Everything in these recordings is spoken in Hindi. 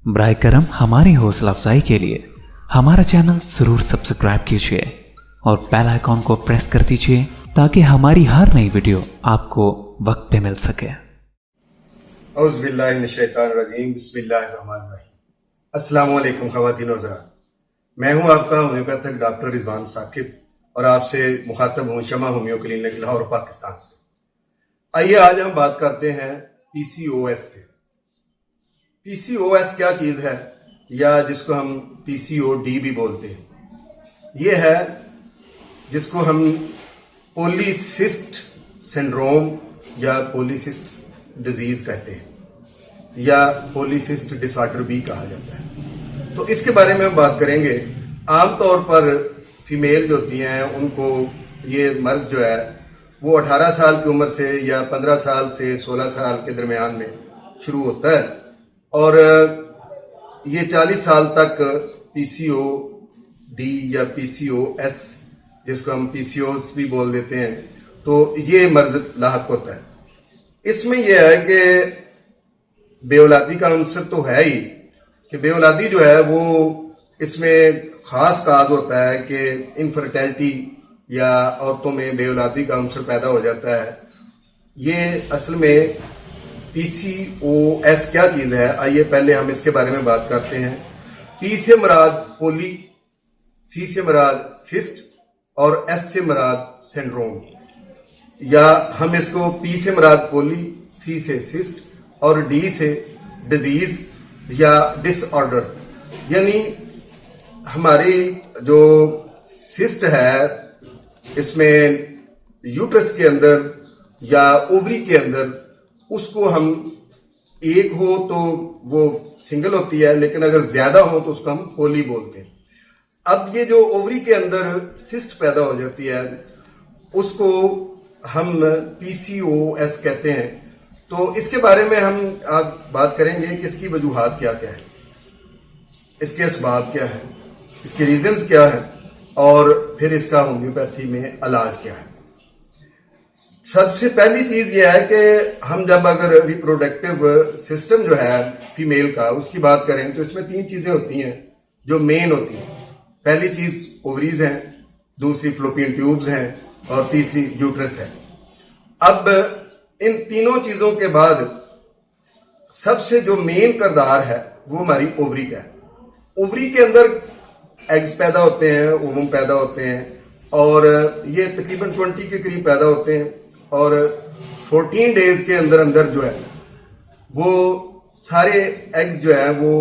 बराए करम हमारी हौसला अफजाई के लिए हमारा चैनल जरूर सब्सक्राइब कीजिए और बेल आइकॉन को प्रेस कर दीजिए ताकि हमारी हर नई वीडियो आपको वक्त पे मिल सके। औज़ुबिल्लाहिमिनश्शैतानिर्रजीम, बिस्मिल्लाहिर्रहमानिर्रहीम। अस्सलाम वालेकुम ख़वातीन और हज़रात, मैं हूं आपका होम्योपैथिक डॉक्टर रिजवान साकिब और आपसे मुखातब हूं शमा होम्यो क्लिनिक लाहौर पाकिस्तान से। आइए आज हम बात करते हैं पीसीओएस से। पीसीओएस क्या चीज़ है, या जिसको हम पीसीओडी भी बोलते हैं। ये है जिसको हम पॉलीसिस्ट सिंड्रोम या पॉलीसिस्ट डिजीज कहते हैं, या पॉलीसिस्ट डिसऑर्डर भी कहा जाता है। तो इसके बारे में हम बात करेंगे। आमतौर पर फीमेल जो होती हैं उनको ये मर्ज जो है वो 18 साल की उम्र से या 15 साल से 16 साल के दरमियान में शुरू होता है और ये 40 साल तक पीसीओडी या पीसीओएस, जिसको हम पीसीओस भी बोल देते हैं, तो ये मर्ज लाहक होता है। इसमें यह है कि बेऔलादी का अंसर तो है ही, कि बेऔलादी जो है वो इसमें खास काज होता है कि इनफर्टिलिटी या औरतों में बेऔलादी का अंसर पैदा हो जाता है। ये असल में पीसीओएस क्या चीज है, आइए पहले हम इसके बारे में बात करते हैं। पी से मुराद पोली, सी से मुराद सिस्ट और एस से मुराद सिंड्रोम, या हम इसको पी से मुराद पोली, सी से सिस्ट और डी से डिजीज या डिसऑर्डर। यानी हमारी जो सिस्ट है इसमें यूट्रस के अंदर या ओवरी के अंदर, उसको हम एक हो तो वो सिंगल होती है, लेकिन अगर ज्यादा हो तो उसको हम पोली बोलते हैं। अब ये जो ओवरी के अंदर सिस्ट पैदा हो जाती है उसको हम पीसीओएस कहते हैं। तो इसके बारे में हम आज बात करेंगे कि इसकी वजूहात क्या क्या है, इसके असबाब क्या है, इसके रीजंस क्या है और फिर इसका होम्योपैथी में इलाज क्या है। सबसे पहली चीज यह है कि हम जब अगर रिप्रोडक्टिव सिस्टम जो है फीमेल का उसकी बात करें तो इसमें 3 चीजें होती हैं जो मेन होती हैं। पहली चीज ओवरीज हैं, दूसरी फ्लोपियन ट्यूब्स हैं और तीसरी यूट्रस है। अब इन तीनों चीजों के बाद सबसे जो मेन किरदार है वो हमारी ओवरी का है। ओवरी के अंदर एग्स पैदा होते हैं, ओवम पैदा होते हैं और ये तकरीबन 20 के करीब पैदा होते हैं और 14 डेज के अंदर अंदर जो है वो सारे एग्स जो है वो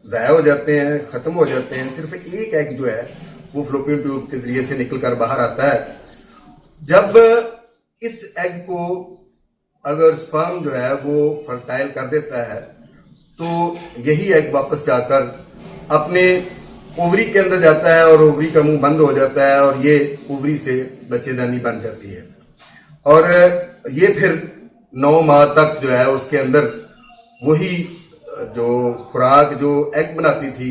ज़ाया हो जाते हैं, ख़त्म हो जाते हैं। सिर्फ एक एग जो है वो फ्लोपियन ट्यूब के जरिए से निकल कर बाहर आता है। जब इस एग को अगर स्पर्म जो है वो फर्टाइल कर देता है तो यही एग वापस जाकर अपने ओवरी के अंदर जाता है और ओवरी का मुंह बंद हो जाता है और ये ओवरी से बच्चेदानी बन जाती है और ये फिर 9 माह तक जो है उसके अंदर वही जो खुराक जो एग बनाती थी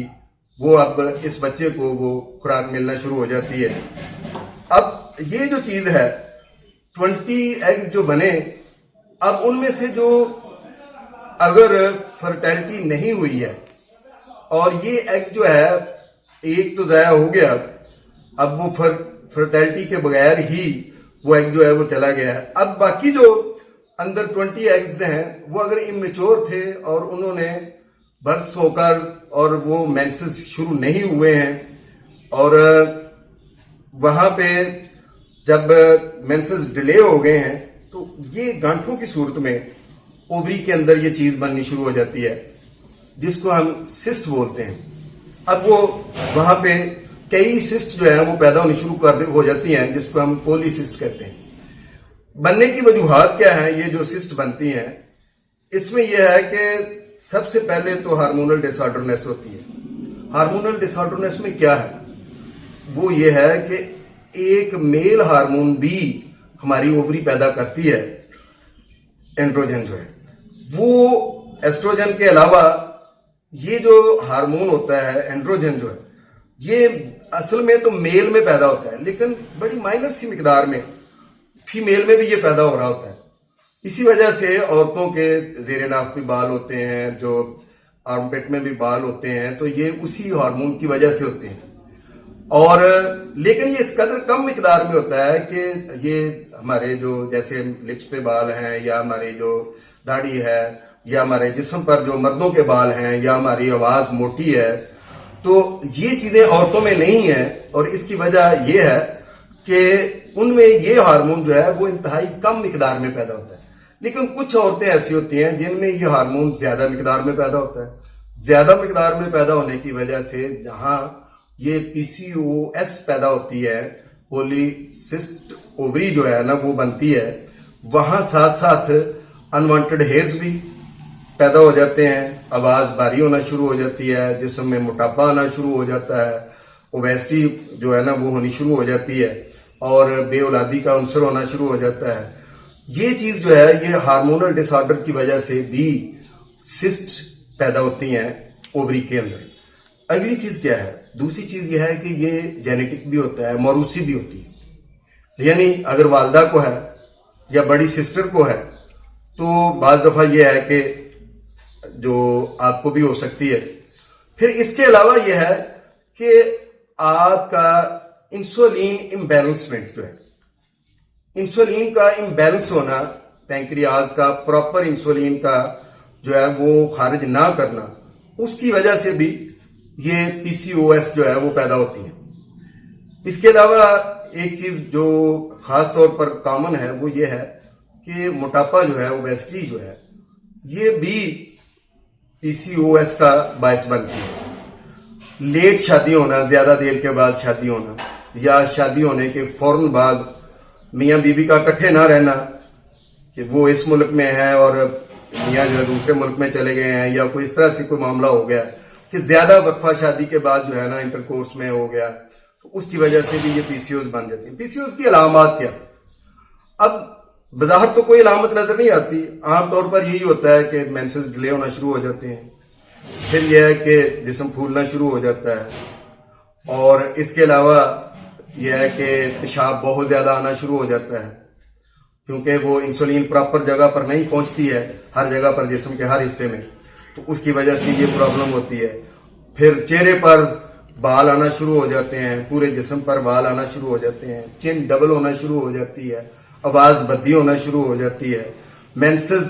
वो अब इस बच्चे को वो खुराक मिलना शुरू हो जाती है। अब ये जो चीज है 20 एग्स जो बने, अब उनमें से जो अगर फर्टिलिटी नहीं हुई है और ये एग जो है एक तो ज़ाया हो गया, अब वो फर्टिलिटी के बगैर ही वो एग जो है वो चला गया है। अब बाकी जो अंदर 20 एग्स हैं वो अगर इमेच्योर थे और उन्होंने बर्थ होकर और वो मेंसेस शुरू नहीं हुए हैं और वहां पे जब मेंसेस डिले हो गए हैं तो ये गांठों की सूरत में ओवरी के अंदर ये चीज बननी शुरू हो जाती है जिसको हम सिस्ट बोलते हैं। अब वो वहां पे कई सिस्ट जो है वो पैदा होनी शुरू हो जाती हैं जिसको हम पॉलीसिस्ट कहते हैं। बनने की वजूहात क्या है, ये जो सिस्ट बनती हैं इसमें यह है कि सबसे पहले तो हार्मोनल डिसऑर्डरनेस होती है। हार्मोनल डिसऑर्डरनेस में क्या है, वो ये है कि एक मेल हार्मोन भी हमारी ओवरी पैदा करती है, एंड्रोजन जो है वो। एस्ट्रोजन के अलावा ये जो हार्मोन होता है एंड्रोजन जो है ये असल में तो मेल में पैदा होता है, लेकिन बड़ी माइनर सी मिकदार में फीमेल में भी ये पैदा हो रहा होता है। इसी वजह से औरतों के जेर नाफ भी बाल होते हैं जो आर्मपिट में भी बाल होते हैं, तो ये उसी हार्मोन की वजह से होते हैं। और लेकिन ये इस कदर कम मिकदार में होता है कि ये हमारे जो जैसे लिप्स पे बाल हैं, या हमारी जो दाढ़ी है, या हमारे जिस्म पर जो मर्दों के बाल हैं, या हमारी आवाज मोटी है, तो ये चीजें औरतों में नहीं है। और इसकी वजह ये है कि उनमें ये हार्मोन जो है वो इंतहाई कम मिकदार में पैदा होता है। लेकिन कुछ औरतें ऐसी होती हैं जिनमें ये हार्मोन ज्यादा मिकदार में पैदा होता है। ज्यादा मिकदार में पैदा होने की वजह से जहां ये पीसीओएस पैदा होती है, पॉलीसिस्ट ओवरी जो है ना वो बनती है, वहां साथ साथ अनवांटेड हेयर्स भी पैदा हो जाते हैं, आवाज भारी होना शुरू हो जाती है, जिस्म में मोटापा आना शुरू हो जाता है, ओबेसिटी जो है ना वो होनी शुरू हो जाती है, और बेऔलादी का अंसर होना शुरू हो जाता है। ये चीज जो है ये हार्मोनल डिसऑर्डर की वजह से भी सिस्ट पैदा होती हैं ओवरी के अंदर। अगली चीज क्या है? दूसरी चीज यह है कि ये जेनेटिक भी होता है, मौरूसी भी होती है। यानी अगर वालदा को है या बड़ी सिस्टर को है तो बाज दफा ये है कि जो आपको भी हो सकती है। फिर इसके अलावा यह है कि आपका इंसुलिन इम्बैलेंसमेंट जो है, इंसुलिन का इम्बैलेंस होना, पैंक्रियाज का प्रॉपर इंसुलिन का जो है वो खारिज ना करना, उसकी वजह से भी ये पीसीओएस जो है वो पैदा होती है। इसके अलावा एक चीज जो खास तौर पर कॉमन है वो ये है कि मोटापा जो है, ओबेसिटी जो है, ये भी पीसीओएस का बायस बनती है। लेट शादी होना, ज्यादा देर के बाद शादी होना, या शादी होने के फौरन बाद मियाँ बीवी का इकट्ठे ना रहना, कि वो इस मुल्क में है और मियाँ जो है दूसरे मुल्क में चले गए हैं, या कोई इस तरह से कोई मामला हो गया कि ज्यादा वक्फा शादी के बाद जो है ना इंटरकोर्स में हो गया, तो उसकी वजह से भी ये पीसीओएस बन जाती है। पीसीओएस की अलामत क्या? अब बाहर तो कोई अलामत नजर नहीं आती, आमतौर पर यही होता है कि मेंसेस डिले होना शुरू हो जाते हैं, फिर यह है कि जिस्म फूलना शुरू हो जाता है, और इसके अलावा यह है कि पेशाब बहुत ज्यादा आना शुरू हो जाता है, क्योंकि वो इंसुलिन प्रॉपर जगह पर नहीं पहुंचती है हर जगह पर जिस्म के हर हिस्से में, तो उसकी वजह से ये प्रॉब्लम होती है। फिर चेहरे पर बाल आना शुरू हो जाते हैं, पूरे जिस्म पर बाल आना शुरू हो जाते हैं, चिन डबल होना शुरू हो जाती है, आवाज बद्दी होना शुरू हो जाती है। मेंसेस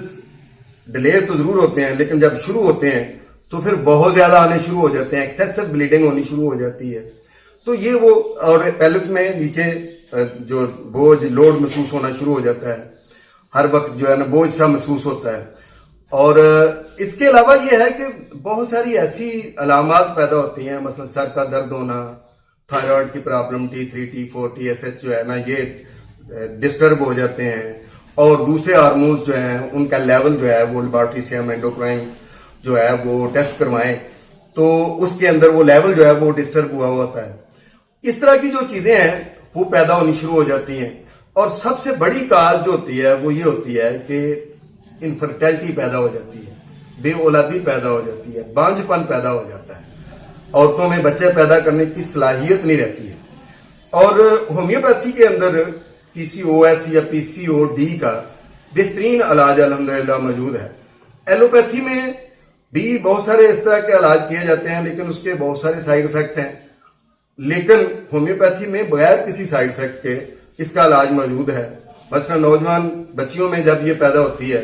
डिले तो जरूर होते हैं, लेकिन जब शुरू होते हैं तो फिर बहुत ज्यादा आने शुरू हो जाते हैं, एक्सेसिव ब्लीडिंग होनी शुरू हो जाती है। तो ये वो, और पेल्विक में नीचे जो बोझ लोड महसूस होना शुरू हो जाता है, हर वक्त जो है ना बोझ सा महसूस होता है। और इसके अलावा ये है कि बहुत सारी ऐसी अलामत पैदा होती हैं, मसलन सर का दर्द होना, थायराइड की प्रॉब्लम, T3, T4, TSH जो है ना ये डिस्टर्ब हो जाते हैं, और दूसरे हार्मोन्स जो हैं उनका लेवल जो है वो लेबोरेटरी से हम एंडोक्राइन जो है वो टेस्ट करवाएं तो उसके अंदर वो लेवल जो है वो डिस्टर्ब हुआ होता है। इस तरह की जो चीजें हैं वो पैदा होनी शुरू हो जाती हैं। और सबसे बड़ी काज जो होती है वो ये होती है कि इनफर्टिलिटी पैदा हो जाती है, बेऔलादी पैदा हो जाती है, बांझपन पैदा हो जाता है, औरतों में बच्चे पैदा करने की सलाहियत नहीं रहती है। और होम्योपैथी के अंदर पीसीओएस या पीसीओडी का बेहतरीन इलाज अल्हम्दुलिल्लाह मौजूद है। एलोपैथी में भी बहुत सारे इस तरह के इलाज किए जाते हैं, लेकिन उसके बहुत सारे साइड इफेक्ट हैं। लेकिन होम्योपैथी में बगैर किसी साइड इफेक्ट के इसका इलाज मौजूद है। मसलन नौजवान बच्चियों में जब ये पैदा होती है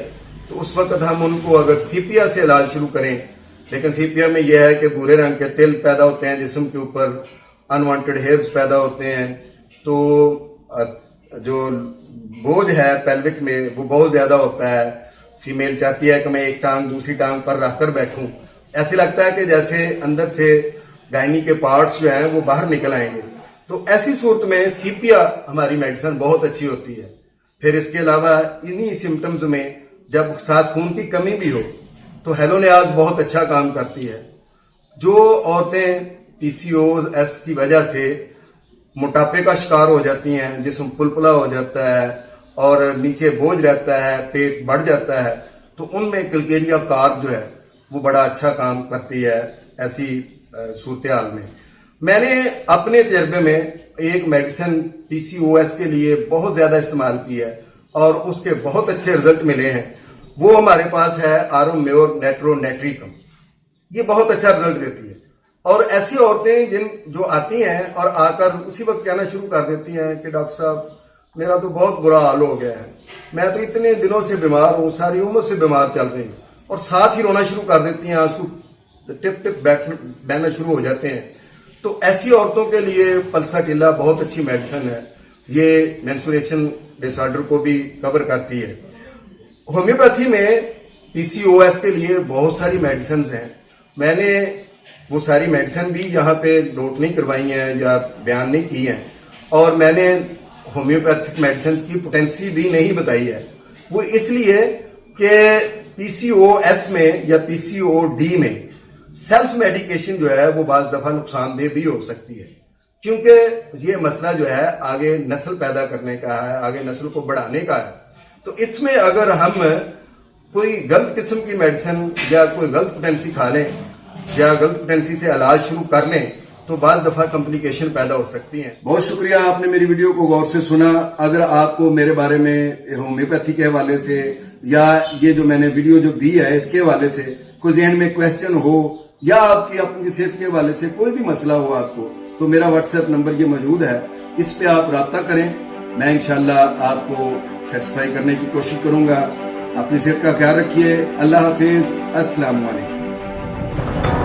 तो उस वक्त हम उनको अगर सीपिया से इलाज शुरू करें, लेकिन सीपिया में यह है कि भूरे रंग के तिल पैदा होते हैं जिस्म के ऊपर, अनवांटेड हेयर्स पैदा होते हैं, तो जो बोझ है पेल्विक में वो बहुत ज्यादा होता है। फीमेल चाहती है कि मैं एक टांग दूसरी टांग पर रखकर बैठूं, ऐसे लगता है कि जैसे अंदर से गायनी के पार्ट्स जो हैं वो बाहर निकल आएंगे। तो ऐसी सूरत में सीपिया हमारी मेडिसिन बहुत अच्छी होती है। फिर इसके अलावा इन्हीं सिम्टम्स में जब साथ खून की कमी भी हो तो हेलोनियाज बहुत अच्छा काम करती है। जो औरतें पीसीओएस की वजह से मोटापे का शिकार हो जाती हैं, जिस्म पुलपुला हो जाता है और नीचे बोझ रहता है, पेट बढ़ जाता है, तो उनमें कलकेरिया कार्ब जो है वो बड़ा अच्छा काम करती है ऐसी सूरत हाल में। मैंने अपने तजर्बे में एक मेडिसिन पीसीओएस के लिए बहुत ज्यादा इस्तेमाल की है और उसके बहुत अच्छे रिजल्ट मिले हैं। वो हमारे पास है आरोम्योर नेट्रोनेट्रिकम। ये बहुत अच्छा रिजल्ट देती है। और ऐसी औरतें जो आती हैं और आकर उसी वक्त कहना शुरू कर देती हैं कि डॉक्टर साहब मेरा तो बहुत बुरा हाल हो गया है, मैं तो इतने दिनों से बीमार हूँ, सारी उम्र से बीमार चल रही हूँ, और साथ ही रोना शुरू कर देती हैं, आंसू टिप टिप बहना शुरू हो जाते हैं। तो ऐसी औरतों के लिए पल्सा केला बहुत अच्छी मेडिसिन है। ये मेंस्ट्रुएशन डिसऑर्डर को भी कवर करती है। होम्योपैथी में पीसीओएस के लिए बहुत सारी मेडिसिन हैं। मैंने वो सारी मेडिसिन भी यहाँ पे नोट नहीं करवाई हैं या बयान नहीं की हैं, और मैंने होम्योपैथिक मेडिसिन की पोटेंसी भी नहीं बताई है। वो इसलिए कि पीसीओएस में या पीसीओडी में सेल्फ मेडिकेशन जो है वो बाज दफा नुकसानदेह भी हो सकती है, क्योंकि ये मसला जो है आगे नस्ल पैदा करने का है, आगे नस्ल को बढ़ाने का है। तो इसमें अगर हम कोई गलत किस्म की मेडिसिन या कोई गलत पोटेंसी खा लें या गलत पोटेंसी से इलाज शुरू कर लें तो बाज दफा कॉम्प्लिकेशन पैदा हो सकती हैं। बहुत शुक्रिया, आपने मेरी वीडियो को गौर से सुना। अगर आपको मेरे बारे में होम्योपैथी के हवाले से या ये जो मैंने वीडियो जो दी है इसके हवाले से कोई जहन में क्वेश्चन हो या आपकी अपनी सेहत के हवाले से कोई भी मसला हो आपको, तो मेरा व्हाट्सएप नंबर ये मौजूद है, इस पे आप राब्ता करें। मैं इंशाल्लाह आपको सेटिस्फाई करने की कोशिश करूंगा। अपनी सेहत का ख्याल रखिए। अल्लाह हाफिज। अस्सलाम वालेकुम।